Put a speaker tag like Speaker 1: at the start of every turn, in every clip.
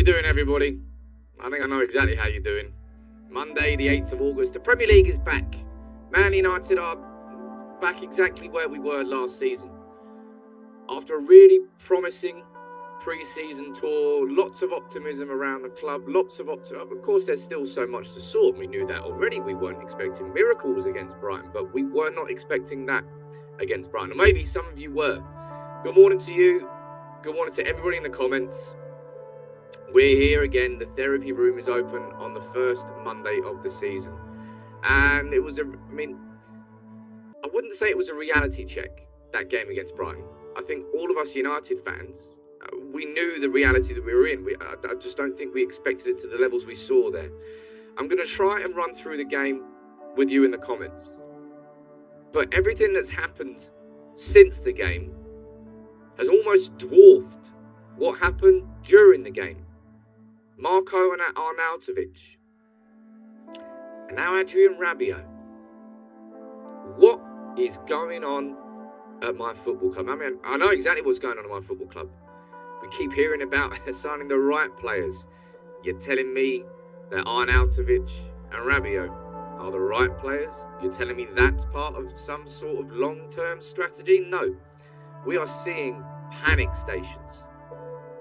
Speaker 1: doing, everybody? I think I know exactly how you're doing. Monday, the 8th of August, the Premier League is back. Man United are back exactly where we were last season. After a really promising pre-season tour, lots of optimism around the club, Of course, there's still so much to sort. We knew that already. We weren't expecting miracles against Brighton, but we were not expecting that against Brighton. Or maybe some of you were. Good morning to you. Good morning to everybody in the comments. We're here again. The therapy room is open on the first Monday of the season. And it was I wouldn't say it was a reality check, that game against Brighton. I think all of us United fans, we knew the reality that we were in. I just don't think we expected it to the levels we saw there. I'm going to try and run through the game with you in the comments. But everything that's happened since the game has almost dwarfed what happened during the game. Marko Arnautovic, and now Adrian Rabiot. What is going on at my football club? I mean, I know exactly what's going on at my football club. We keep hearing about signing the right players. You're telling me that Arnautovic and Rabiot are the right players? You're telling me that's part of some sort of long-term strategy? No. We are seeing panic stations.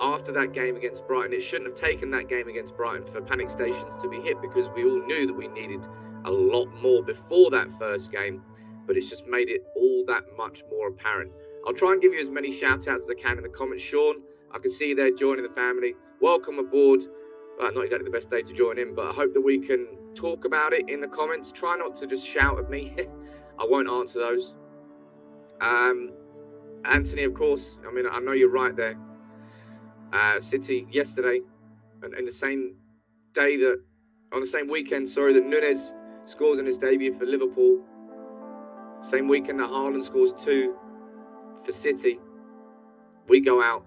Speaker 1: After that game against Brighton, it shouldn't have taken that game against Brighton for panic stations to be hit, because we all knew that we needed a lot more before that first game, but it's just made it all that much more apparent. I'll try and give you as many shout outs as I can in the comments. Sean, I can see you there joining the family. Welcome aboard. Not exactly the best day to join in, but I hope that we can talk about it in the comments. Try not to just shout at me. I won't answer those. Anthony, of course, I mean, I know you're right there. City yesterday, and in the same day on the same weekend, that Nunez scores in his debut for Liverpool. Same weekend that Haaland scores 2 for City. We go out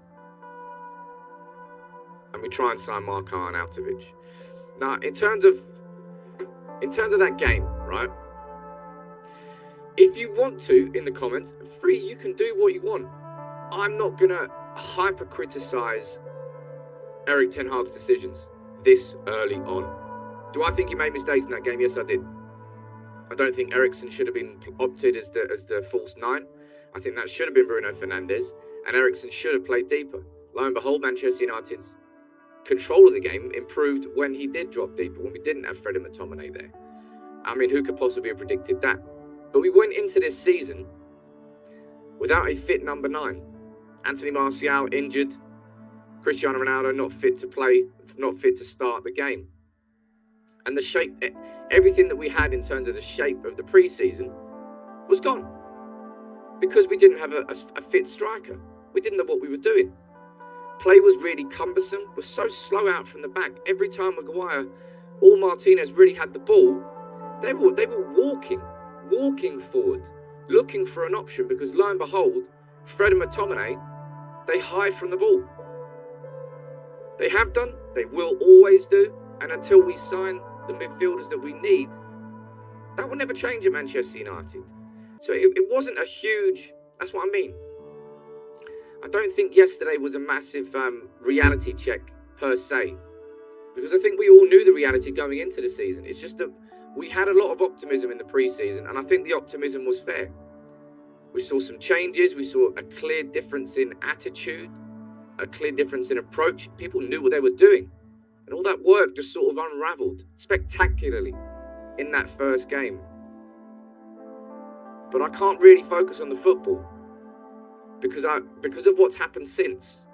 Speaker 1: and we try and sign Marko Arnautovic. Now, in terms of that game, right? If you want to, in the comments, free, you can do what you want. I'm not gonna hyper-criticise Erik Ten Hag's decisions this early on. Do I think he made mistakes in that game? Yes, I did. I don't think Eriksen should have been opted as the false 9. I think that should have been Bruno Fernandes, and Eriksen should have played deeper. Lo and behold, Manchester United's control of the game improved when he did drop deeper, when we didn't have Fred and McTominay there. I mean, who could possibly have predicted that? But we went into this season without a fit number 9. Anthony Martial injured. Cristiano Ronaldo not fit to play, not fit to start the game. And the shape, everything that we had in terms of the shape of the pre-season was gone. Because we didn't have a fit striker. We didn't know what we were doing. Play was really cumbersome. We're so slow out from the back. Every time Maguire or Martinez really had the ball, they were walking forward, looking for an option, because lo and behold, Fred and McTominay, they hide from the ball. They have done, they will always do, and until we sign the midfielders that we need, that will never change at Manchester United. So it wasn't a huge, that's what I mean. I don't think yesterday was a massive reality check per se, because I think we all knew the reality going into the season. It's just that we had a lot of optimism in the pre-season, and I think the optimism was fair. We saw some changes. We saw a clear difference in attitude, a clear difference in approach. People knew what they were doing. And all that work just sort of unravelled spectacularly in that first game. But I can't really focus on the football because of what's happened since.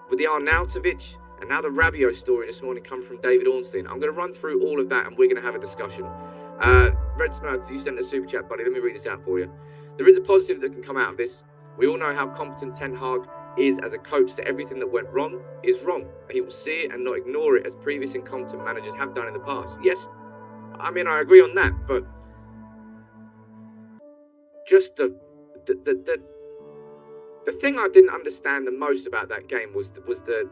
Speaker 1: With the Arnautovic and now the Rabiot story this morning come from David Ornstein. I'm going to run through all of that and we're going to have a discussion. Red Smurf, you sent a super chat, buddy. Let me read this out for you. There is a positive that can come out of this. We all know how competent Ten Hag is as a coach, that everything that went wrong is wrong. He will see it and not ignore it, as previous incompetent managers have done in the past. Yes, I mean, I agree on that, but just the thing I didn't understand the most about that game was the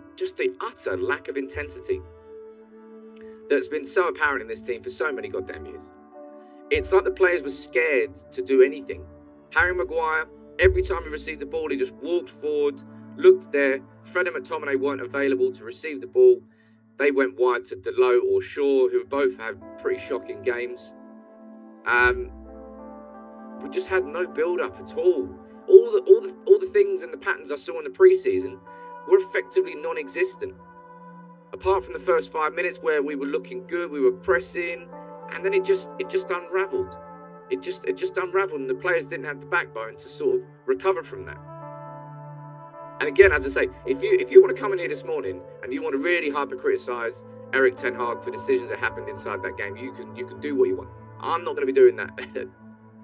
Speaker 1: utter lack of intensity that's been so apparent in this team for so many goddamn years. It's like the players were scared to do anything. Harry Maguire, every time he received the ball, he just walked forward, looked there, Fred and McTominay weren't available to receive the ball. They went wide to Dalot or Shaw, who both had pretty shocking games. We just had no build-up at all. All the things and the patterns I saw in the pre-season were effectively non-existent. Apart from the first 5 minutes where we were looking good, we were pressing, and then it just unravelled. It just unravelled, and the players didn't have the backbone to sort of recover from that. And again, as I say, if you want to come in here this morning and you want to really hyper-criticise Erik Ten Hag for decisions that happened inside that game, you can do what you want. I'm not going to be doing that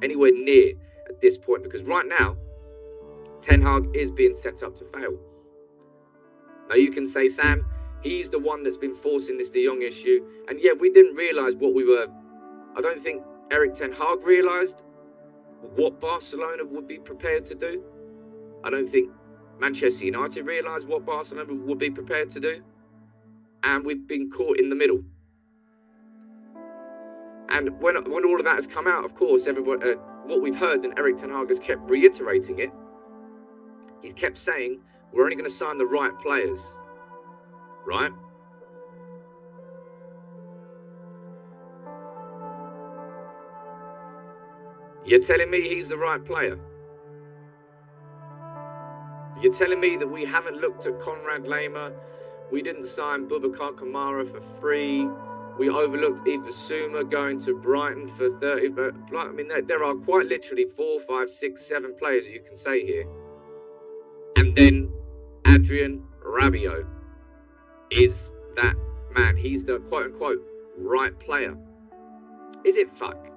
Speaker 1: anywhere near at this point, because right now, Ten Hag is being set up to fail. Now you can say, Sam, he's the one that's been forcing this De Jong issue. And yeah, we didn't realise what we were... I don't think Erik Ten Hag realised what Barcelona would be prepared to do. I don't think Manchester United realised what Barcelona would be prepared to do. And we've been caught in the middle. And when all of that has come out, of course, everybody, what we've heard, and Erik Ten Hag has kept reiterating it, he's kept saying, we're only going to sign the right players. Right? You're telling me he's the right player? You're telling me that we haven't looked at Konrad Laimer, we didn't sign Boubacar Kamara for free, we overlooked Yves Bissouma going to Brighton for 30, but I mean, there are quite literally 4, 5, 6, 7 players you can say here. And then Adrien Rabiot is that man. He's the quote-unquote right player. Is it fuck?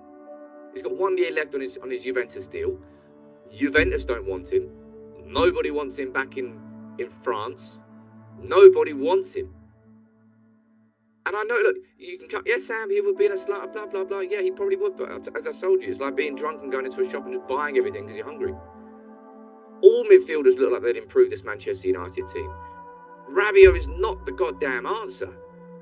Speaker 1: He's got 1 year left on his Juventus deal. Juventus don't want him. Nobody wants him back in France. Nobody wants him. And I know, look, you can cut, yes, Sam, he would be in a slot, blah, blah, blah. Yeah, he probably would, but as I told you, it's like being drunk and going into a shop and just buying everything because you're hungry. All midfielders look like they'd improve this Manchester United team. Rabiot is not the goddamn answer.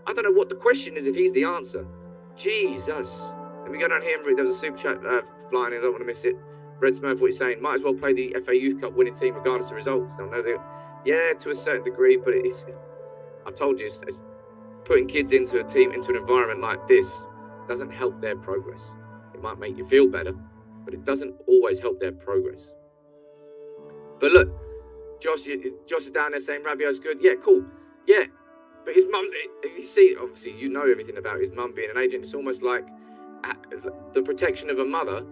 Speaker 1: I don't know what the question is if he's the answer. Jesus. Let me go down here and read. There was a super chat flying in. I don't want to miss it. Red Smurf, what you're saying? Might as well play the FA Youth Cup winning team regardless of results. They'll know that. Yeah, to a certain degree, but it's. I told you, it's putting kids into a team, into an environment like this doesn't help their progress. It might make you feel better, but it doesn't always help their progress. But look, Josh is down there saying Rabiot's good. Yeah, cool. Yeah, but his mum, you see, obviously you know everything about his mum being an agent. It's almost like the protection of a mother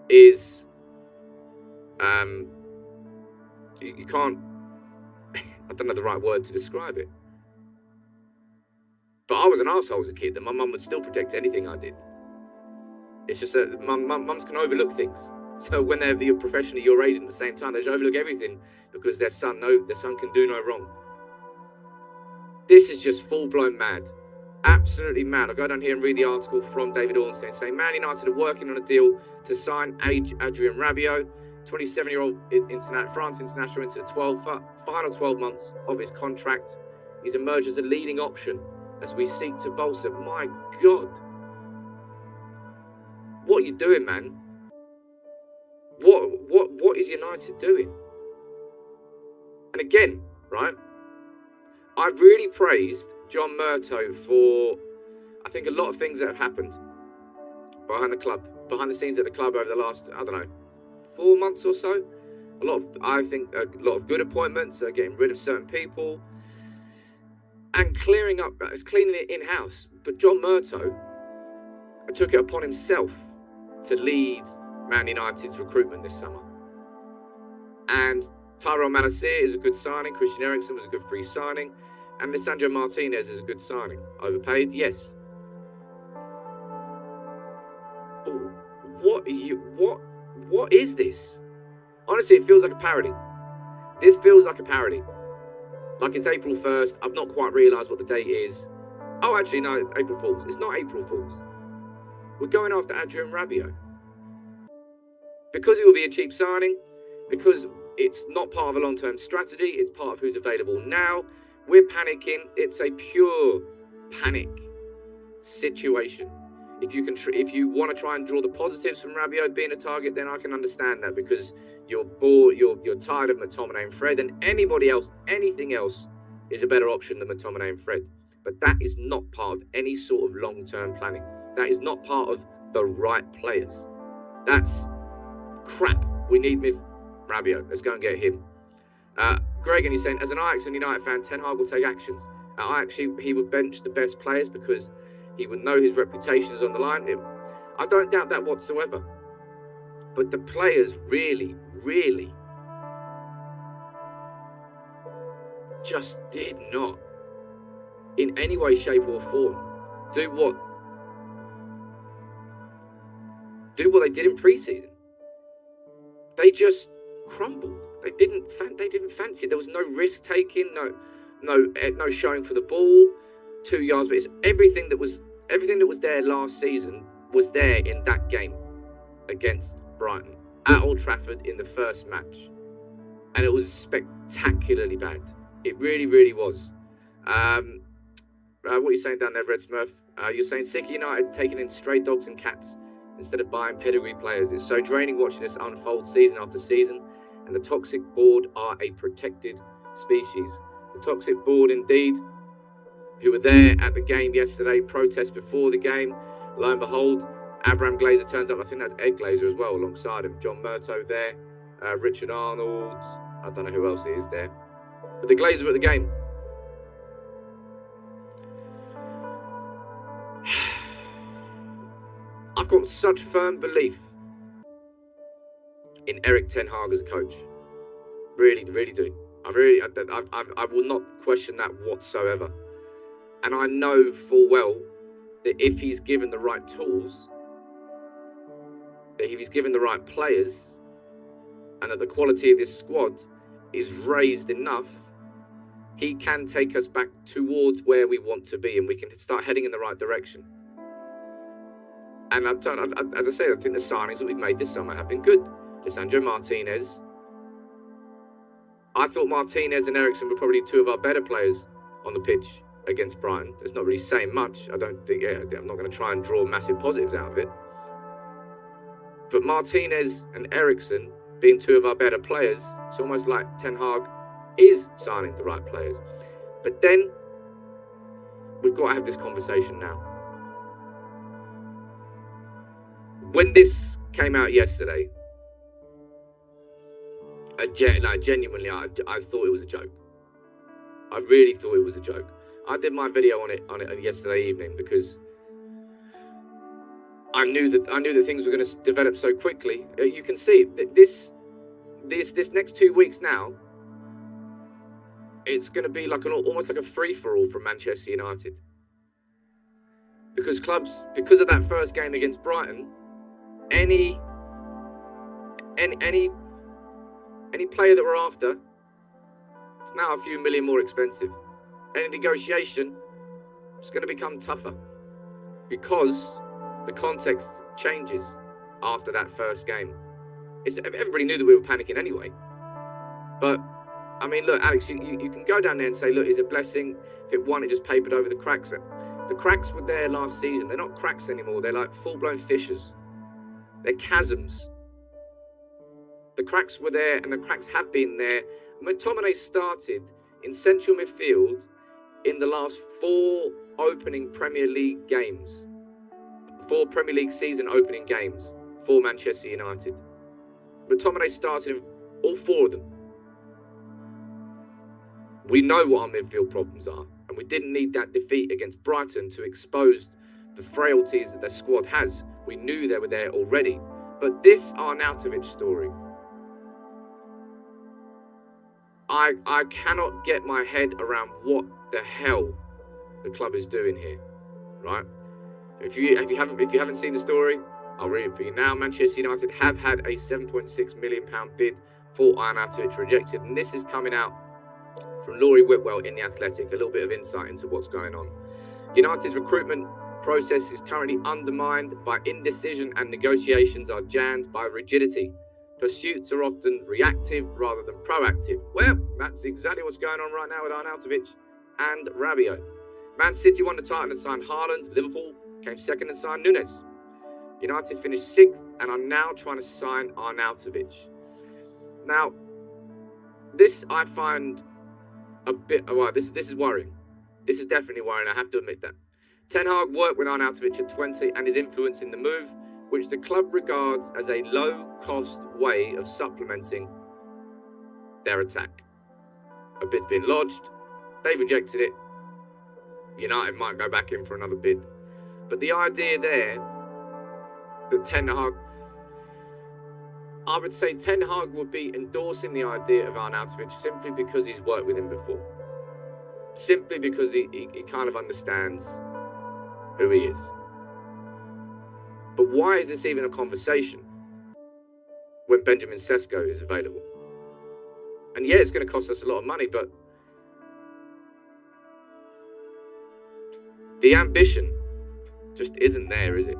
Speaker 1: is, you can't, I don't know the right word to describe it. But I was an arsehole as a kid, and my mum would still protect anything I did. It's just that mums can overlook things. So when they're professionally your age at the same time, they just overlook everything because their son can do no wrong. This is just full-blown mad. Absolutely mad. I'll go down here and read the article from David Ornstein saying Man United are working on a deal to sign Adrien Rabiot, 27-year-old France international, into the final 12 months of his contract. He's emerged as a leading option as we seek to bolster. My God. What are you doing, man? What is United doing? And again, right, I've really praised John Murtough for, I think, a lot of things that have happened behind the scenes at the club over the last, 4 months or so. A lot of good appointments, getting rid of certain people, and cleaning it in-house. But John Murtough took it upon himself to lead Man United's recruitment this summer. And Tyrell Malacia is a good signing. Christian Eriksen was a good free signing. And Lisandro Martinez is a good signing. Overpaid? Yes. But what is this? Honestly, it feels like a parody. This feels like a parody. Like it's April 1st. I've not quite realised what the date is. Oh, actually, no, it's April Fool's. It's not April Fool's. We're going after Adrien Rabiot. Because it will be a cheap signing, because it's not part of a long-term strategy, it's part of who's available now. We're panicking. It's a pure panic situation. If you want to try and draw the positives from Rabiot being a target, then I can understand that, because you're bored, you're tired of McTominay and Fred, and anybody else, anything else is a better option than McTominay and Fred. But that is not part of any sort of long-term planning. That is not part of the right players. That's crap. We need Rabiot. Let's go and get him. Greg, and he's saying, as an Ajax and United fan, Ten Hag will take actions. He would bench the best players because he would know his reputation is on the line. I don't doubt that whatsoever. But the players really, really just did not, in any way, shape or form, do what they did in pre-season. They just crumbled. They didn't fancy it. There was no risk taking, no showing for the ball, 2 yards. But it's everything that was there last season was there in that game against Brighton at Old Trafford in the first match, and it was spectacularly bad. It really, really was. What are you saying down there, Red Smurf? You're saying sick of United taking in stray dogs and cats instead of buying pedigree players. It's so draining watching this unfold season after season, and the toxic board are a protected species. The toxic board, indeed, who were there at the game yesterday, protest before the game. Lo and behold, Abraham Glazer turns up. I think that's Ed Glazer as well, alongside him. John Murto there, Richard Arnold. I don't know who else is there. But the Glazers were at the game. I've got such firm belief in Erik Ten Hag as a coach. Really, really do. I will not question that whatsoever. And I know full well that if he's given the right tools, that if he's given the right players, and that the quality of this squad is raised enough, he can take us back towards where we want to be, and we can start heading in the right direction. And as I said, I think the signings that we've made this summer have been good. Lisandro Martinez. I thought Martinez and Eriksen were probably two of our better players on the pitch against Brighton. It's not really saying much. I don't think, I'm not going to try and draw massive positives out of it. But Martinez and Eriksen being two of our better players, it's almost like Ten Hag is signing the right players. But then we've got to have this conversation now. When this came out yesterday, genuinely, I thought it was a joke. I really thought it was a joke. I did my video on it yesterday evening because I knew that things were going to develop so quickly. You can see this next 2 weeks now. It's going to be like almost like a free-for-all from Manchester United, because of that first game against Brighton, any player that we're after, it's now a few million more expensive. Any negotiation is going to become tougher because the context changes after that first game. Everybody knew that we were panicking anyway. But, I mean, look, Alex, you can go down there and say, look, it's a blessing. If it won, it just papered over the cracks. The cracks were there last season. They're not cracks anymore. They're like full-blown fissures. They're chasms. The cracks were there, and the cracks have been there. McTominay started in central midfield in the last 4 opening Premier League games. 4 Premier League season opening games for Manchester United. McTominay started in all 4 of them. We know what our midfield problems are, and we didn't need that defeat against Brighton to expose the frailties that their squad has. We knew they were there already. But this Arnautovic story, I cannot get my head around what the hell the club is doing here, right? If you haven't seen the story, I'll read it for you now. Manchester United have had a £7.6 million bid for Arnautovic rejected, and this is coming out from Laurie Whitwell in The Athletic. A little bit of insight into what's going on. United's recruitment process is currently undermined by indecision, and negotiations are jammed by rigidity. Pursuits are often reactive rather than proactive. Well, that's exactly what's going on right now with Arnautovic and Rabiot. Man City won the title and signed Haaland. Liverpool came second and signed Nunez. United finished 6th and are now trying to sign Arnautovic. Now, this I find a bit... Well, this is worrying. This is definitely worrying, I have to admit that. Ten Hag worked with Arnautovic at 20 and is influencing the move, which the club regards as a low-cost way of supplementing their attack. A bid's been lodged. They've rejected it. United might go back in for another bid. But the idea there that Ten Hag... I would say Ten Hag would be endorsing the idea of Arnautovic simply because he's worked with him before. Simply because he kind of understands who he is. But why is this even a conversation when Benjamin Sesko is available? And yeah, it's going to cost us a lot of money, but the ambition just isn't there, is it?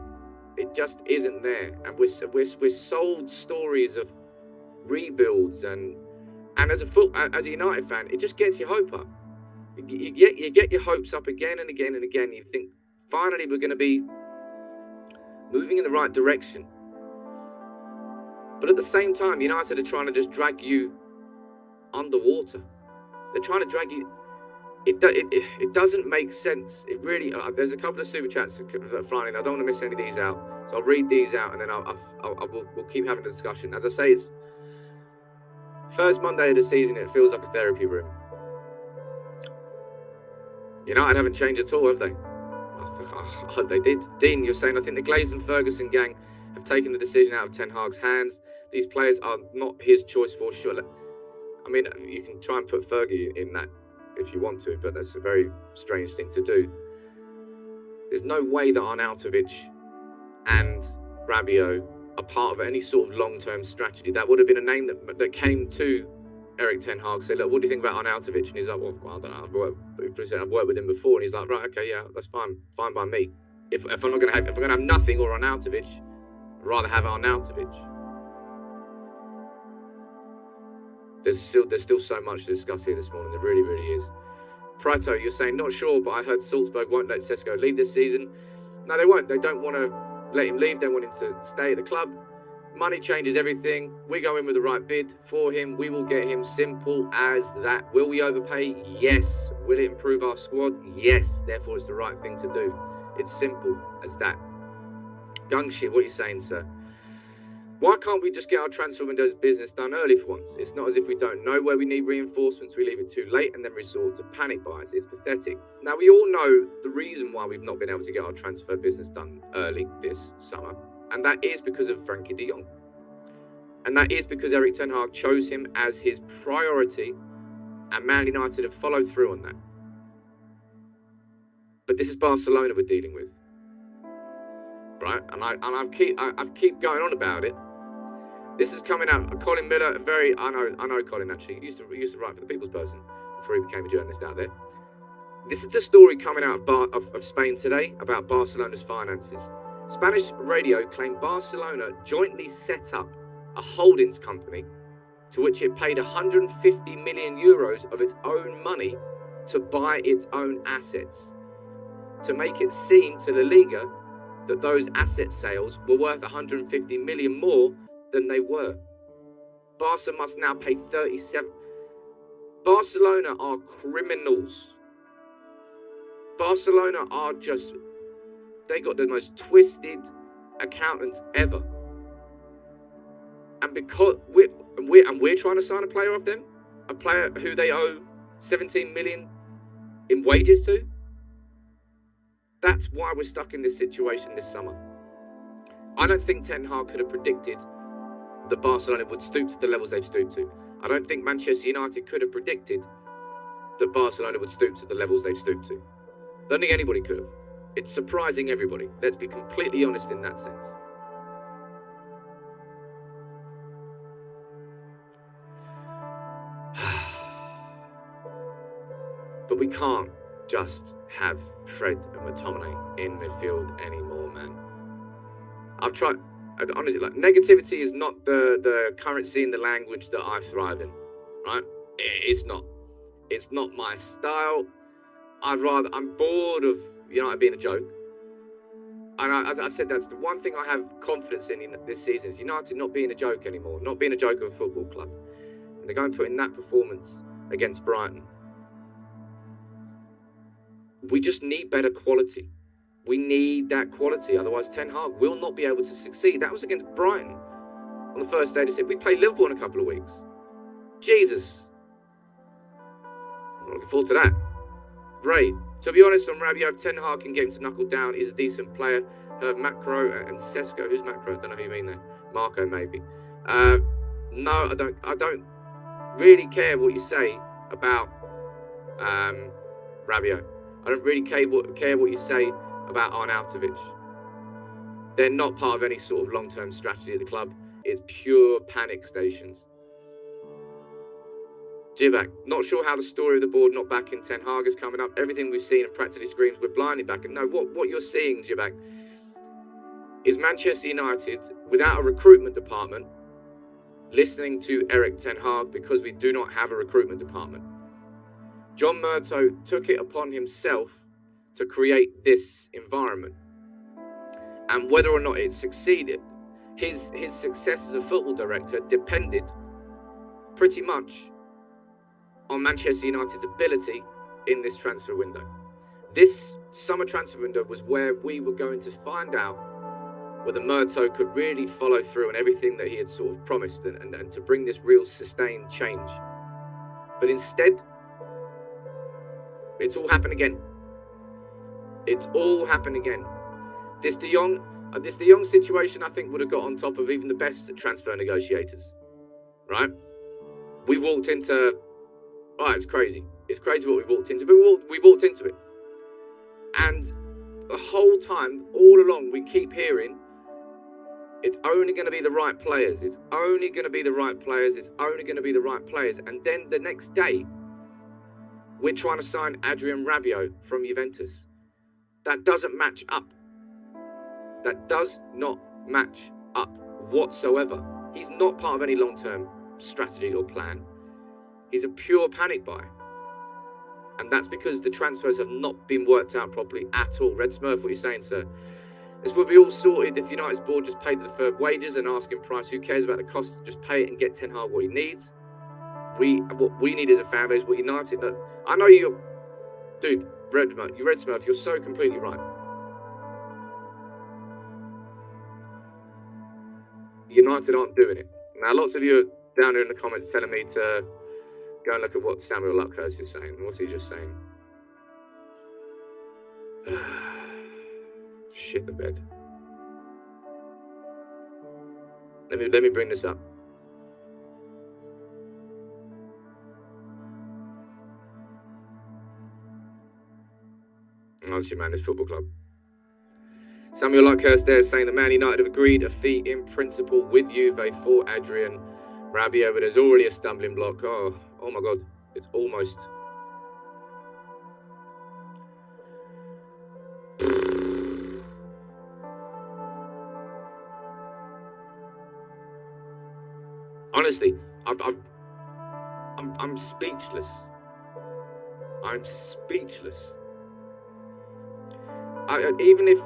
Speaker 1: It just isn't there. And we're sold stories of rebuilds, and as a United fan, it just gets your hope up. You get your hopes up again and again and again. You think, finally, we're going to be moving in the right direction. But at the same time, United are trying to just drag you underwater. They're trying to drag you... It doesn't make sense. It really... there's a couple of super chats that are flying in. I don't want to miss any of these out. So I'll read these out and then we'll keep having a discussion. As I say, it's first Monday of the season. It feels like a therapy room. United haven't changed at all, have they? I hope they did. Dean, you're saying, I think the Glazers and Ferguson gang have taken the decision out of Ten Hag's hands. These players are not his choice for sure. I mean, you can try and put Fergie in that if you want to, but that's a very strange thing to do. There's no way that Arnautovic and Rabiot are part of any sort of long-term strategy. That would have been a name that came to Erik Ten Hag, say, look, what do you think about Arnautovic? And he's like, well, I don't know, I've worked with him before. And he's like, right, okay, yeah, that's fine by me. If I'm going to have nothing or Arnautovic, I'd rather have Arnautovic. There's still so much to discuss here this morning. There really, really is. Prato, you're saying, not sure, but I heard Salzburg won't let Sesko leave this season. No, they won't. They don't want to let him leave. They want him to stay at the club. Money changes everything. We go in with the right bid for him. We will get him, simple as that. Will we overpay? Yes. Will it improve our squad? Yes. Therefore, it's the right thing to do. It's simple as that. Gung shit, what are you saying, sir? Why can't we just get our transfer window's business done early for once? It's not as if we don't know where we need reinforcements, we leave it too late and then resort to panic buys. It's pathetic. Now, we all know the reason why we've not been able to get our transfer business done early this summer, and that is because of Frankie de Jong. And that is because Erik Ten Hag chose him as his priority, and Man United have followed through on that. But this is Barcelona we're dealing with, right? And I keep going on about it. This is coming out. Colin Miller, I know Colin actually. He used to write for the People's Person before he became a journalist out there. This is the story coming out of Spain today about Barcelona's finances. Spanish radio claimed Barcelona jointly set up a holdings company to which it paid 150 million euros of its own money to buy its own assets, to make it seem to La Liga that those asset sales were worth 150 million more than they were. Barca must now pay 37. Barcelona are criminals. Barcelona are just... They got the most twisted accountants ever. And because we're trying to sign a player off them, a player who they owe 17 million in wages to, that's why we're stuck in this situation this summer. I don't think Ten Hag could have predicted that Barcelona would stoop to the levels they've stooped to. I don't think Manchester United could have predicted that Barcelona would stoop to the levels they've stooped to. I don't think anybody could have. It's surprising everybody. Let's be completely honest in that sense. But we can't just have Fred and McTominay in midfield anymore, man. I've tried... Honestly, like, negativity is not the currency in the language that I thrive in, right? It's not. It's not my style. I'm bored of United being a joke. And as I said, that's the one thing I have confidence in this season, is United not being a joke anymore, not being a joke of a football club. And they're going to put in that performance against Brighton. We just need better quality. We need that quality, otherwise Ten Hag will not be able to succeed. That was against Brighton on the first day. They said we play Liverpool in a couple of weeks. Jesus. I'm not looking forward to that. Great. To be honest, on Rabiot, if Ten Hag can get him to knuckle down, he's a decent player. Macro and Sesko. Who's Macro? I don't know who you mean there. Marko, maybe. No, I don't really care what you say about Rabiot. I don't really care what you say about Arnautovic. They're not part of any sort of long-term strategy at the club. It's pure panic stations. Jibak, not sure how the story of the board not backing Ten Hag is coming up. Everything we've seen and practically screams we're blindly backing. No, what you're seeing, Jibak, is Manchester United without a recruitment department listening to Erik Ten Hag because we do not have a recruitment department. John Murtough took it upon himself to create this environment. And whether or not it succeeded, his success as a football director depended pretty much on Manchester United's ability in this transfer window. This summer transfer window was where we were going to find out whether Murtough could really follow through on everything that he had sort of promised and to bring this real sustained change. But instead, it's all happened again. It's all happened again. This De Jong situation, I think, would have got on top of even the best transfer negotiators, right? We walked into... Oh, it's crazy. It's crazy what we walked into, but we walked into it. And the whole time, all along, we keep hearing, it's only going to be the right players. It's only going to be the right players. It's only going to be the right players. And then the next day, we're trying to sign Adrien Rabiot from Juventus. That doesn't match up. That does not match up whatsoever. He's not part of any long-term strategy or plan. He's a pure panic buy. And that's because the transfers have not been worked out properly at all. Red Smurf, what are you saying, sir? This would be all sorted if United's board just paid the deferred wages and asking price. Who cares about the cost? Just pay it and get Ten Hag what he needs. What we need as a fan base, what United... I know you're... Dude, Red Smurf, you're so completely right. United aren't doing it. Now, lots of you are down here in the comments telling me to go and look at what Samuel Luckhurst is saying. What's he just saying? Shit the bed. Let me bring this up. Honestly, man, this football club. Samuel Luckhurst there saying that Man United have agreed a fee in principle with Juve for Adrien Rabiot, but there's already a stumbling block. Oh my God, it's almost. Honestly, I'm speechless. I'm speechless. Even if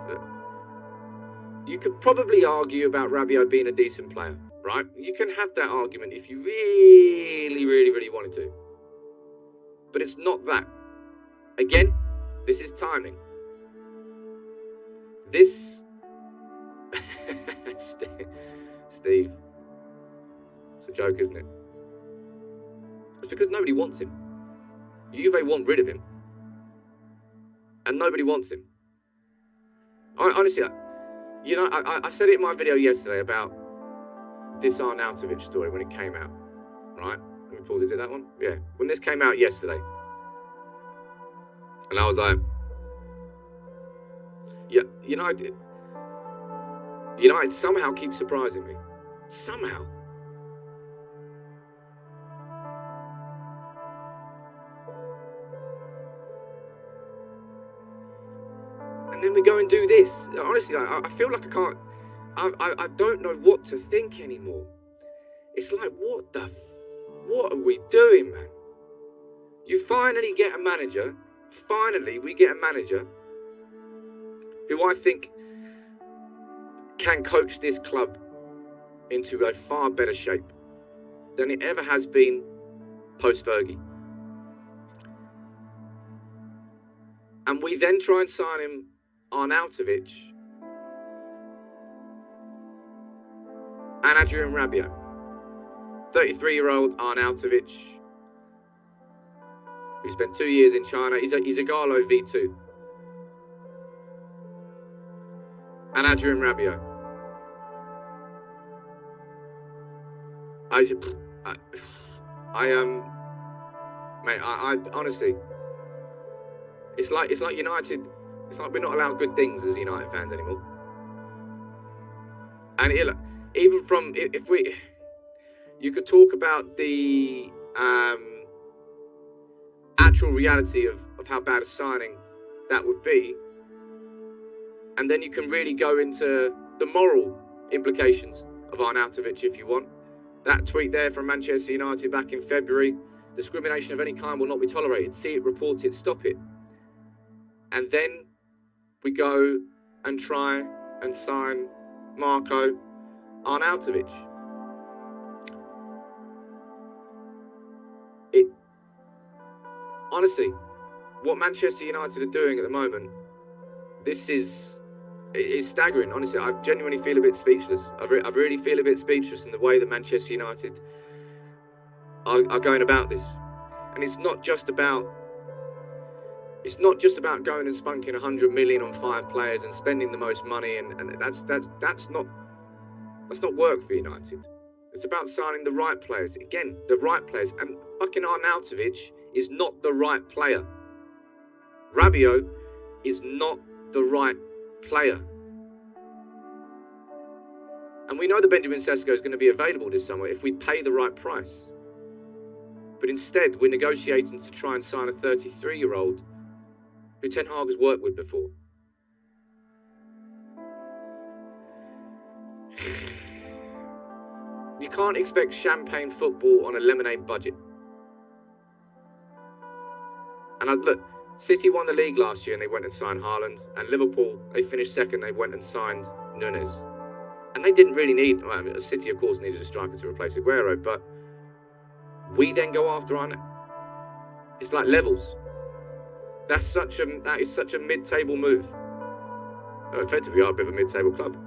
Speaker 1: you could probably argue about Rabiot being a decent player, right? You can have that argument if you really, really, really wanted to. But it's not that. Again, this is timing. This... Steve. It's a joke, isn't it? It's because nobody wants him. Juve want rid of him. And nobody wants him. Honestly, you know, I said it in my video yesterday about this Arnautovic story when it came out, right? Let me pause. Is it that one? Yeah. When this came out yesterday, and I was like, yeah, United somehow keeps surprising me. Somehow. And then we go and do this. Honestly, I feel like I don't know what to think anymore. It's like, what are we doing, man? You finally get a manager. Finally, we get a manager who I think can coach this club into a far better shape than it ever has been post-Fergie. And we then try and sign him Arnautovic and Adrien Rabiot. 33-year-old Arnautovic, who spent 2 years in China. He's a Galo V2. And Adrien Rabiot. I honestly, it's like United. It's like we're not allowed good things as United fans anymore. And even from you could talk about the actual reality of how bad a signing that would be, and then you can really go into the moral implications of Arnautovic if you want. That tweet there from Manchester United back in February: discrimination of any kind will not be tolerated. See it, report it, stop it. And then we go and try and sign Marko Arnautovic. Honestly, what Manchester United are doing at the moment, this is staggering. Honestly, I genuinely feel a bit speechless. I really feel a bit speechless in the way that Manchester United are going about this. And it's not just about going and spunking 100 million on 5 players and spending the most money, and that's not work for United. It's about signing the right players. Again, the right players. And fucking Arnautovic is not the right player. Rabiot is not the right player. And we know that Benjamin Sesko is going to be available this summer if we pay the right price. But instead, we're negotiating to try and sign a 33-year-old who Ten Hag has worked with before. You can't expect champagne football on a lemonade budget. And look, City won the league last year and they went and signed Haaland. And Liverpool, they finished second, they went and signed Nunez. And they didn't really need, well, City of course needed a striker to replace Aguero, but we then go after Arnautovic. It's like levels. That is such a mid-table move. Effectively, we are a bit of a mid-table club.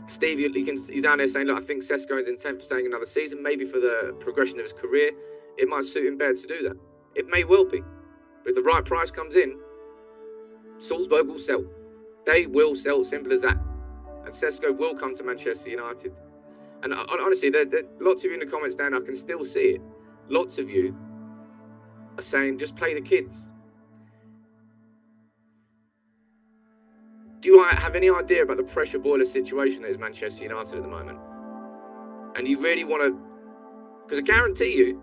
Speaker 1: Steve, he's down there saying, look, I think Sesko is intent for staying another season, maybe for the progression of his career. It might suit him better to do that. It may well be. But if the right price comes in, Salzburg will sell. They will sell, simple as that. And Sesko will come to Manchester United. And honestly, there lots of you in the comments down, I can still see it. Lots of you are saying, just play the kids. Do you have any idea about the pressure boiler situation that is Manchester United at the moment? And you really want to... Because I guarantee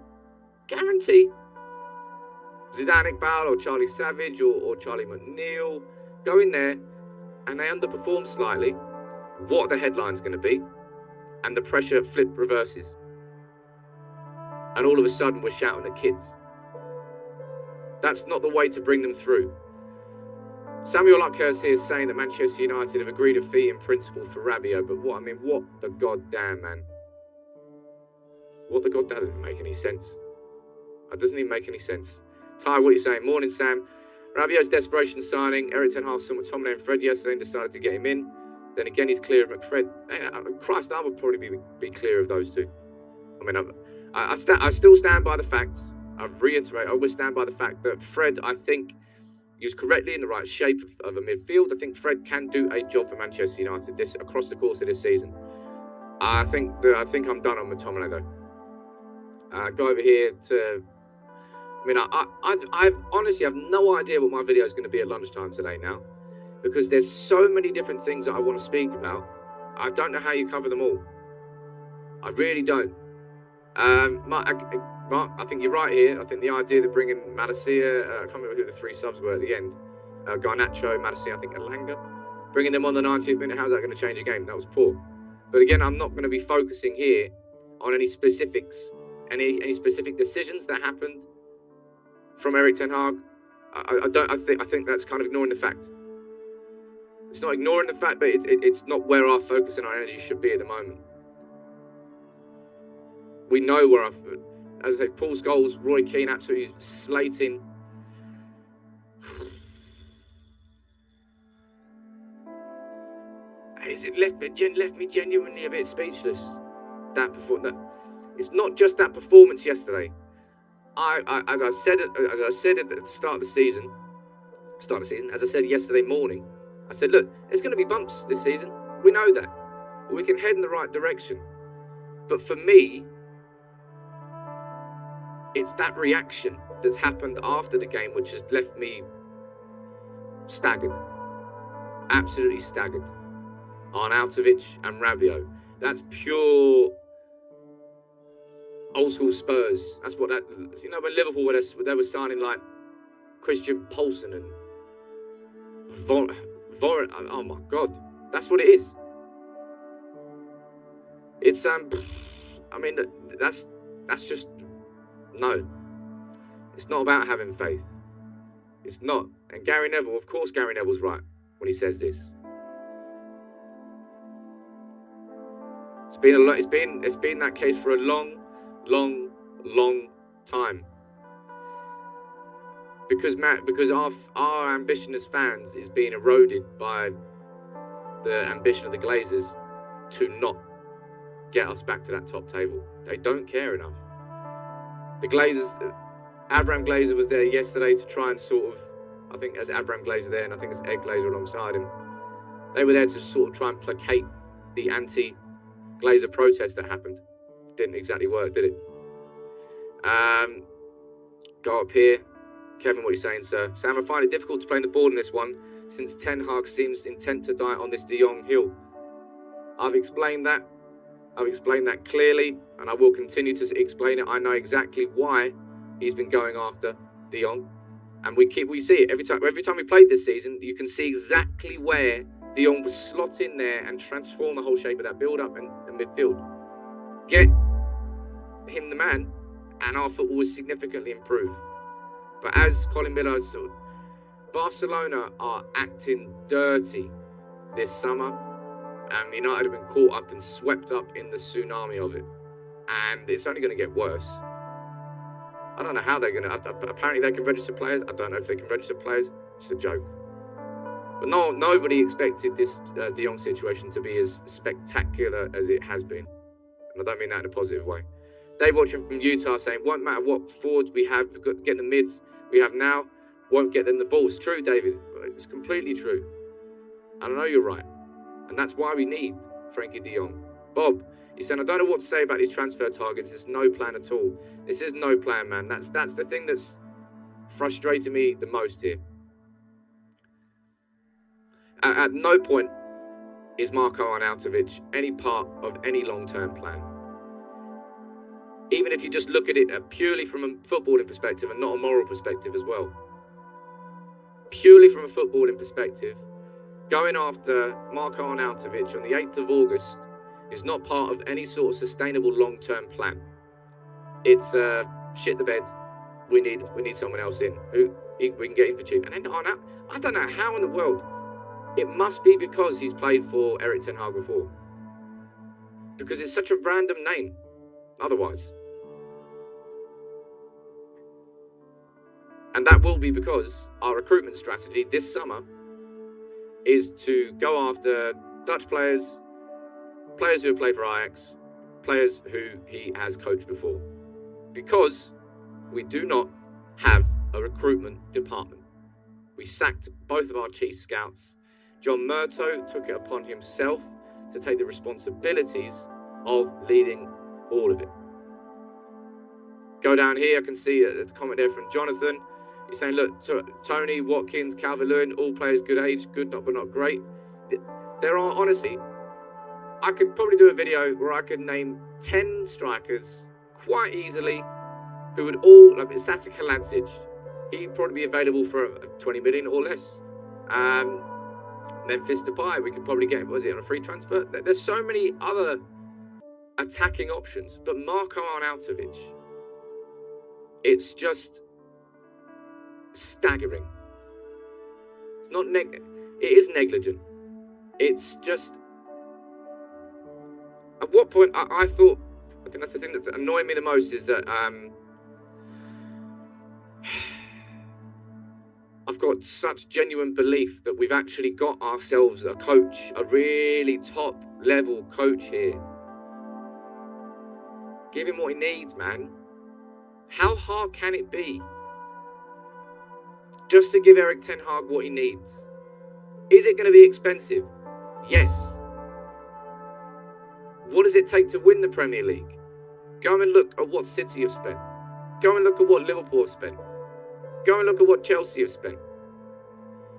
Speaker 1: Zidane Iqbal or Charlie Savage or Charlie McNeil go in there and they underperform slightly. What the headline's going to be? And the pressure flip reverses. And all of a sudden we're shouting at kids. That's not the way to bring them through. Samuel Luckhurst here is saying that Manchester United have agreed a fee in principle for Rabiot, but what the goddamn, man? What the god, that doesn't make any sense. That doesn't even make any sense. Ty, what are you saying? Morning, Sam. Rabiot's desperation signing. Erik Ten Hag saw McTominay and Fred yesterday and decided to get him in. Then again, he's clear of McFred. Christ, I would probably be clear of those two. I mean, I still stand by the facts. I always stand by the fact that Fred, I think, he was correctly in the right shape of a midfield. I think Fred can do a job for Manchester United across the course of this season. I think I'm done on McTominay though. Go over here to. I mean, I honestly have no idea what my video is going to be at lunchtime today now, because there's so many different things that I want to speak about. I don't know how you cover them all. I really don't. Mark, I think you're right here. I think the idea that bringing Malacia, I can't remember who the 3 subs were at the end, Garnacho, Malacia, I think Elanga, bringing them on the 90th minute, how's that going to change the game? That was poor. But again, I'm not going to be focusing here on any specifics, any specific decisions that happened from Erik Ten Hag. I think that's kind of ignoring the fact. It's not ignoring the fact that it's not where our focus and our energy should be at the moment. We know where our foot. As I say, Paul Scholes, Roy Keane absolutely slating. It left me genuinely a bit speechless. It's not just that performance yesterday. As I said at the start of the season, as I said yesterday morning, I said, look, there's going to be bumps this season. We know that. But we can head in the right direction. But for me, it's that reaction that's happened after the game which has left me staggered. Absolutely staggered. Arnautovic and Rabiot. That's pure old school Spurs. That's what that, you know, when Liverpool where they were signing like Christian Poulsen and Voren. Oh my God, that's what it is. It's I mean, that's just no. It's not about having faith. It's not. And Gary Neville, of course, Gary Neville's right when he says this. It's been that case for a long time. Because our ambition as fans is being eroded by the ambition of the Glazers to not get us back to that top table. They don't care enough. The Glazers, Abraham Glazer was there yesterday to try and sort of, I think there's Abraham Glazer there and I think there's Ed Glazer alongside him. They were there to sort of try and placate the anti-Glazer protest that happened. Didn't exactly work, did it? Go up here. Kevin, what are you saying, sir? Sam, I find it difficult to play on the board in this one since Ten Hag seems intent to die on this De Jong hill. I've explained that clearly, and I will continue to explain it. I know exactly why he's been going after De Jong, and we see it every time we played this season. You can see exactly where De Jong was slot in there and transform the whole shape of that build-up and midfield. Get him the man, and our football will significantly improve. But as Colin Miller said, Barcelona are acting dirty this summer, and United have been caught up and swept up in the tsunami of it. And it's only going to get worse. I don't know how they're going to... Apparently they can register players. I don't know if they can register players. It's a joke. But nobody expected this De Jong situation to be as spectacular as it has been. And I don't mean that in a positive way. Dave watching from Utah saying, won't matter what forwards we have, we've got to get the mids we have now, won't get them the ball. It's true, David. It's completely true. And I know you're right. And that's why we need Frankie de Jong. Bob, you said, I don't know what to say about these transfer targets. There's no plan at all. This is no plan, man. That's the thing that's frustrating me the most here. At no point is Marko Arnautovic any part of any long-term plan. Even if you just look at it purely from a footballing perspective and not a moral perspective as well. Purely from a footballing perspective, going after Marko Arnautovic on the 8th of August is not part of any sort of sustainable long-term plan. It's shit the bed. We need someone else in who we can get in for cheap. And then Arnaut, I don't know how in the world. It must be because he's played for Erik Ten Hag before. Because it's such a random name. Otherwise. And that will be because our recruitment strategy this summer is to go after Dutch players who have played for Ajax, players who he has coached before. Because we do not have a recruitment department. We sacked both of our chief scouts. John Murtough took it upon himself to take the responsibilities of leading all of it. Go down here, I can see a comment there from Jonathan. He's saying, look, Tony, Watkins, Calvert-Lewin, all players good age, good but not great. There are, honestly, I could probably do a video where I could name 10 strikers quite easily who would all, like Sasa Kaladzic, he'd probably be available for 20 million or less. Memphis Depay, we could probably get, was it on a free transfer? There's so many other attacking options, but Marko Arnautovic, it's just staggering. It's not it is negligent. It's just, at what point, I think that's the thing that's annoying me the most is that I've got such genuine belief that we've actually got ourselves a coach, a really top level coach here. Give him what he needs, man. How hard can it be just to give Erik Ten Hag what he needs? Is it going to be expensive? Yes. What does it take to win the Premier League? Go and look at what City have spent. Go and look at what Liverpool have spent. Go and look at what Chelsea have spent.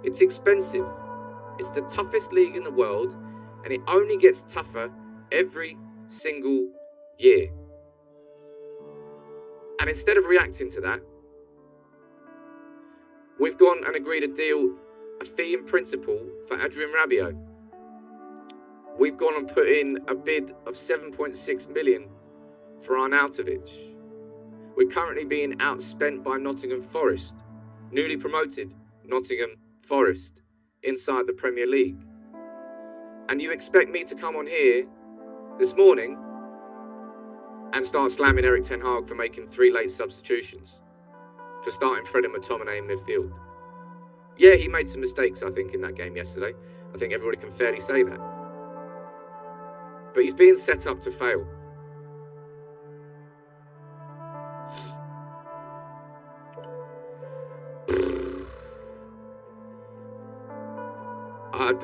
Speaker 1: It's expensive. It's the toughest league in the world, and it only gets tougher every single year. And instead of reacting to that, we've gone and agreed a deal, a fee in principle for Adrian Rabiot. We've gone and put in a bid of 7.6 million for Arnautovic. We're currently being outspent by Nottingham Forest, newly promoted Nottingham Forest, inside the Premier League. And you expect me to come on here this morning and start slamming Erik Ten Hag for making 3 late substitutions, for starting Fred and McTominay in midfield. Yeah, he made some mistakes, I think, in that game yesterday. I think everybody can fairly say that. But he's being set up to fail.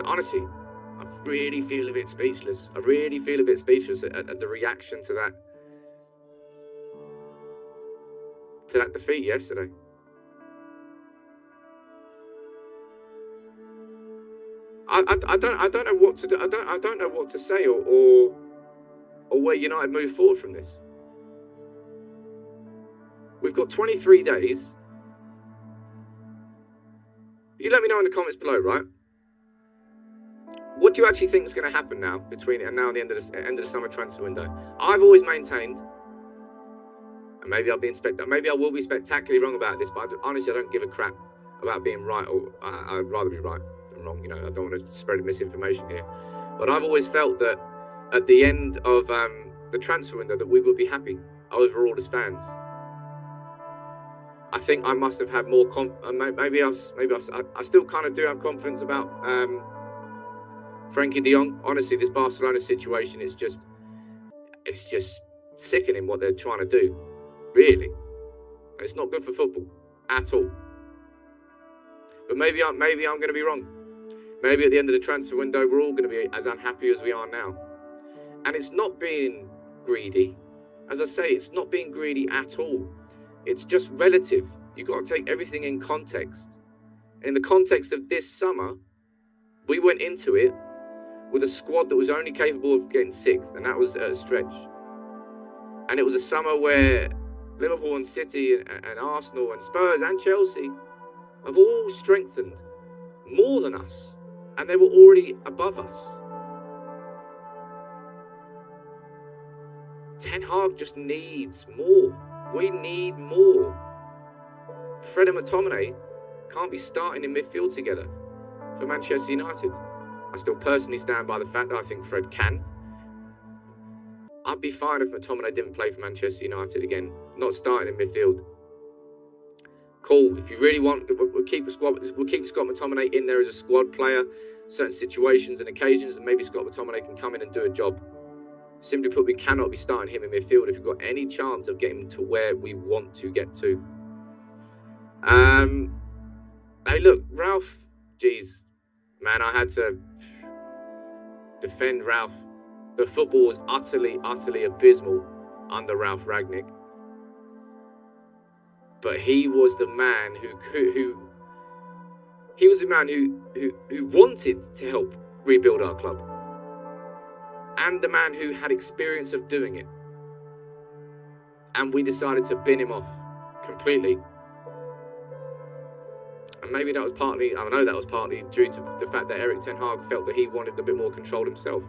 Speaker 1: Honestly, I really feel a bit speechless. I really feel a bit speechless at the reaction to that defeat yesterday. I don't know what to do. I don't know what to say or where United move forward from this. We've got 23 days. You let me know in the comments below, right? What do you actually think is going to happen now between now and the end of the summer transfer window? I've always maintained, and maybe I will be spectacularly wrong about this, but honestly, I don't give a crap about being right, or I'd rather be right than wrong. You know, I don't want to spread misinformation here. But I've always felt that at the end of the transfer window that we would be happy overall as fans. I think I must have had more maybe I still kind of do have confidence about Frankie de Jong. Honestly, this Barcelona situation is just sickening what they're trying to do. Really, it's not good for football at all. But maybe I'm going to be wrong. Maybe at the end of the transfer window, we're all going to be as unhappy as we are now. And it's not being greedy. As I say, it's not being greedy at all. It's just relative. You've got to take everything in context. In the context of this summer, we went into it with a squad that was only capable of getting 6th, and that was at a stretch. And it was a summer where Liverpool and City and Arsenal and Spurs and Chelsea have all strengthened more than us, and they were already above us. Ten Hag just needs more. We need more. Fred and McTominay can't be starting in midfield together for Manchester United. I still personally stand by the fact that I think Fred can. I'd be fine if McTominay didn't play for Manchester United again, not starting in midfield. Cool. If you really want, we'll keep Scott McTominay in there as a squad player, certain situations and occasions, and maybe Scott McTominay can come in and do a job. Simply put, we cannot be starting him in midfield if we've got any chance of getting to where we want to get to. Hey, look, Ralph. Jeez, man, I had to defend Ralph. The football was utterly abysmal under Ralph Rangnick. But he was the man who wanted to help rebuild our club. And the man who had experience of doing it. And we decided to bin him off completely. And maybe that was partly, I know that was partly due to the fact that Erik Ten Hag felt that he wanted a bit more control himself.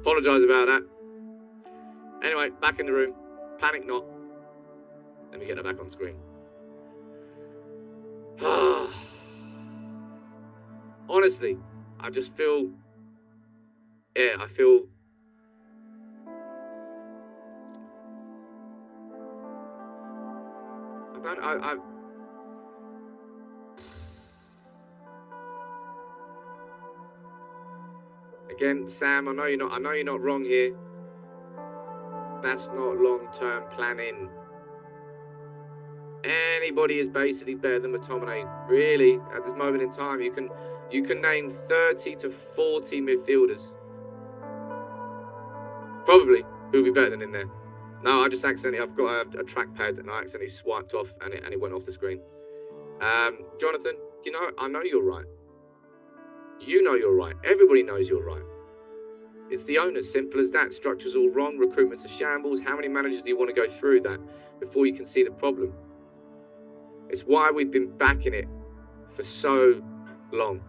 Speaker 1: Apologise about that. Anyway, back in the room. Panic not. Let me get that back on screen. Honestly, I just feel... Yeah, I feel... Again, Sam, I know you're not wrong here. That's not long-term planning. Anybody is basically better than McTominay. Really, at this moment in time, you can name 30 to 40 midfielders. Probably who'll be better than in there. No, I've got a trackpad and I accidentally swiped off and it went off the screen. Jonathan, I know you're right. You know you're right. Everybody knows you're right. It's the owners, simple as that. Structure's all wrong, recruitment's a shambles. How many managers do you want to go through that before you can see the problem? It's why we've been backing it for so long.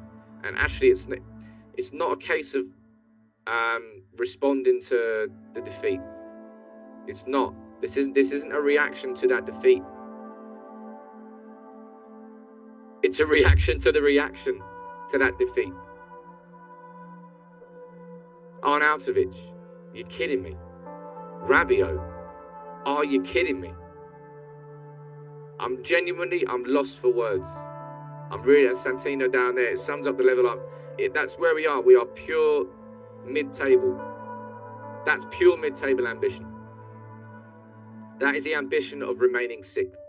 Speaker 1: And actually, it's not a case of responding to the defeat. It's not. This isn't a reaction to that defeat. It's a reaction to the reaction to that defeat. Arnautovic, you're kidding me. Rabiot, are you kidding me? I'm lost for words. I'm really at Santino down there. It sums up the level up. That's where we are. We are pure mid-table. That's pure mid-table ambition. That is the ambition of remaining sixth.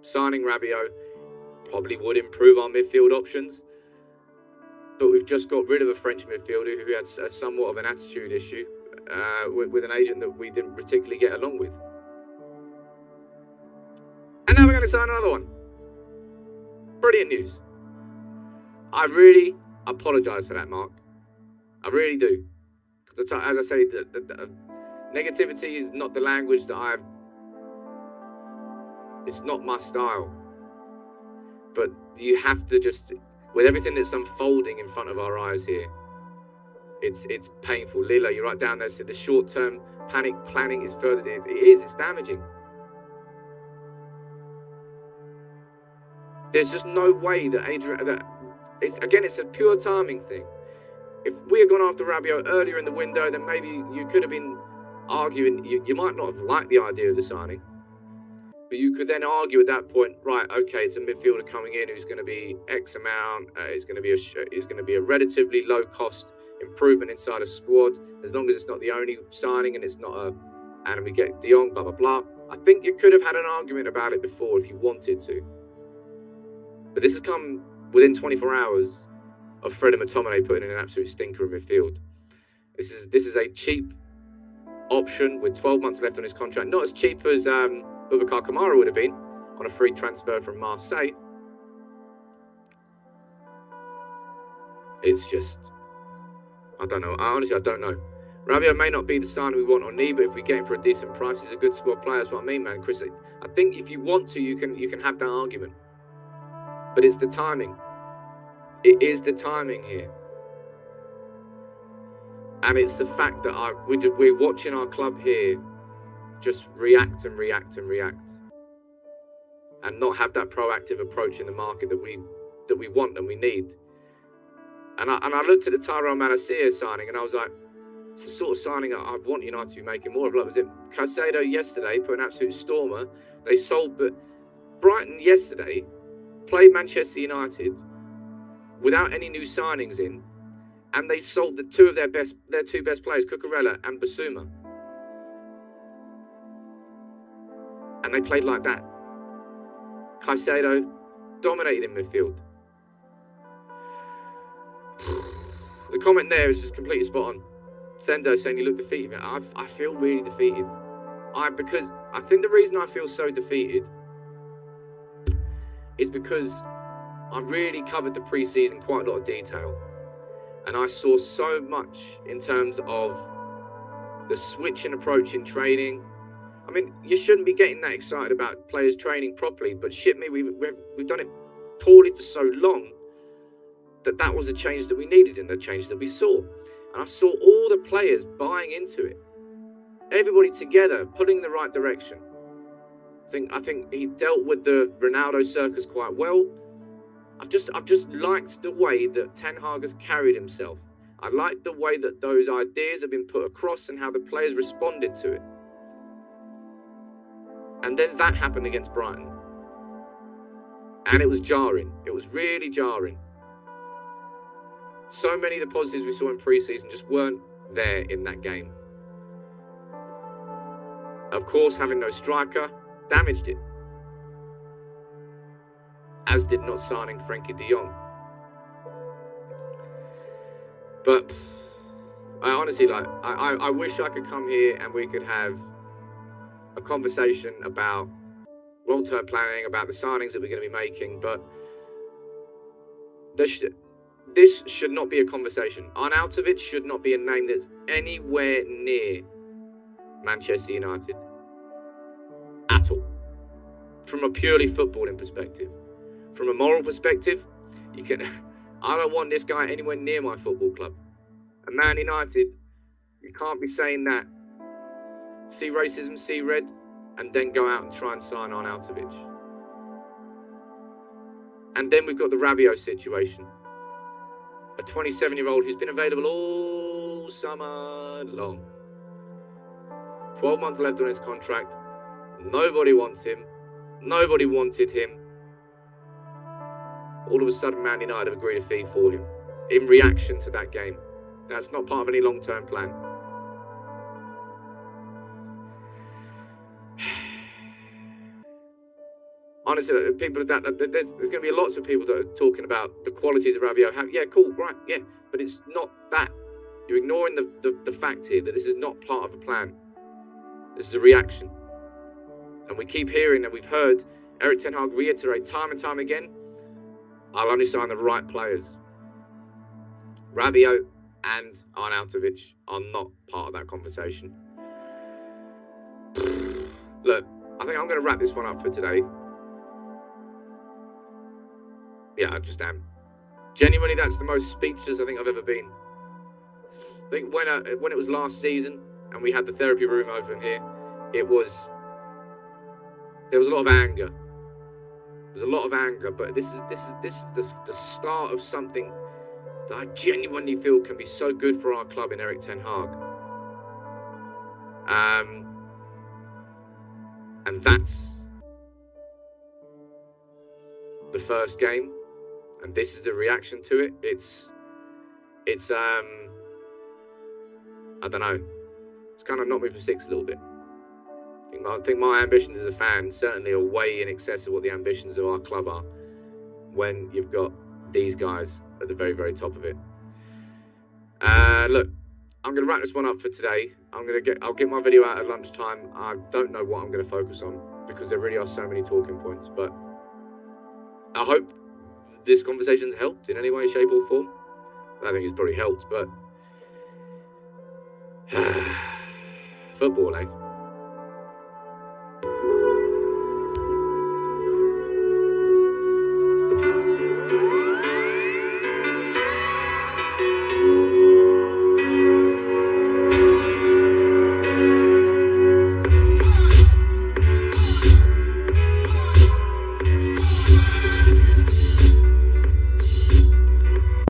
Speaker 1: Signing Rabiot probably would improve our midfield options. But we've just got rid of a French midfielder who had somewhat of an attitude issue with an agent that we didn't particularly get along with. And now we're going to sign another one. Brilliant news. I really apologise for that, Mark. I really do. Because as I say, the negativity is not the language that it's not my style. But you have to just... With everything that's unfolding in front of our eyes here, it's painful. Lila, you're right down there. So the short-term panic planning is further. It's damaging. There's just no way that it's a pure timing thing. If we had gone after Rabiot earlier in the window, then maybe you could have been arguing. You might not have liked the idea of the signing. But you could then argue at that point, right? Okay, it's a midfielder coming in who's going to be X amount. It's going to be a relatively low cost improvement inside a squad, as long as it's not the only signing and it's not and we get De Jong, blah blah blah. I think you could have had an argument about it before if you wanted to. But this has come within 24 hours of Fred and McTominay putting in an absolute stinker in midfield. This is a cheap option with 12 months left on his contract. Not as cheap as Boubacar Kamara would have been on a free transfer from Marseille. It's just, I don't know. Honestly, I don't know. Rabiot may not be the sign we want or need, but if we get him for a decent price, he's a good squad player. That's what I mean, man. Chris, I think if you want to, you can have that argument. But it's the timing. It is the timing here. And it's the fact that we're watching our club here just react and react and react, and not have that proactive approach in the market that we want and we need. And I looked at the Tyrell Malacia signing and I was like, it's the sort of signing I want United to be making more of. Like, was it Caicedo yesterday put an absolute stormer? They sold, but Brighton yesterday played Manchester United without any new signings in, and they sold their two best players, Cucurella and Basuma. And they played like that. Caicedo dominated in midfield. The comment there is just completely spot on. Senzo saying you look defeated. I feel really defeated. Because I think the reason I feel so defeated is because I really covered the pre-season quite a lot of detail. And I saw so much in terms of the switch in approach in training. I mean, you shouldn't be getting that excited about players training properly, but shit me, we've done it poorly for so long that was a change that we needed and a change that we saw. And I saw all the players buying into it. Everybody together, pulling in the right direction. I think he dealt with the Ronaldo circus quite well. I've just liked the way that Ten Hag has carried himself. I like the way that those ideas have been put across and how the players responded to it. And then that happened against Brighton. And it was jarring. It was really jarring. So many of the positives we saw in pre-season just weren't there in that game. Of course, having no striker damaged it. As did not signing Frankie de Jong. But I honestly, I wish I could come here and we could have a conversation about long-term planning, about the signings that we're going to be making, but this should not be a conversation. Arnautovic should not be a name that's anywhere near Manchester United at all. From a purely footballing perspective. From a moral perspective, I don't want this guy anywhere near my football club. And Man United, you can't be saying that. See racism, see red, and then go out and try and sign Arnautovic. And then we've got the Rabiot situation. A 27-year-old who's been available all summer long. 12 months left on his contract. Nobody wants him. Nobody wanted him. All of a sudden, Man United have agreed a fee for him in reaction to that game. That's not part of any long-term plan. Honestly, people there's going to be lots of people that are talking about the qualities of Rabiot. Yeah, cool, right, yeah, but it's not that. You're ignoring the fact here that this is not part of a plan. This is a reaction. And we keep hearing, and we've heard Erik Ten Hag reiterate time and time again, I'll only sign the right players. Rabiot and Arnautovic are not part of that conversation. Look, I think I'm going to wrap this one up for today. Yeah, I just am. Genuinely, that's the most speechless I think I've ever been. I think when it was last season and we had the therapy room open here, there was a lot of anger. There's a lot of anger, but this is the start of something that I genuinely feel can be so good for our club in Erik Ten Hag. And that's the first game, and this is a reaction to it. It's I don't know. It's kind of knocked me for six a little bit. I think my ambitions as a fan certainly are way in excess of what the ambitions of our club are when you've got these guys at the very, very top of it. Look, I'm going to wrap this one up for today. I'll get my video out at lunchtime. I don't know what I'm going to focus on because there really are so many talking points, but I hope this conversation's helped in any way, shape or form. I think it's probably helped, but football, eh?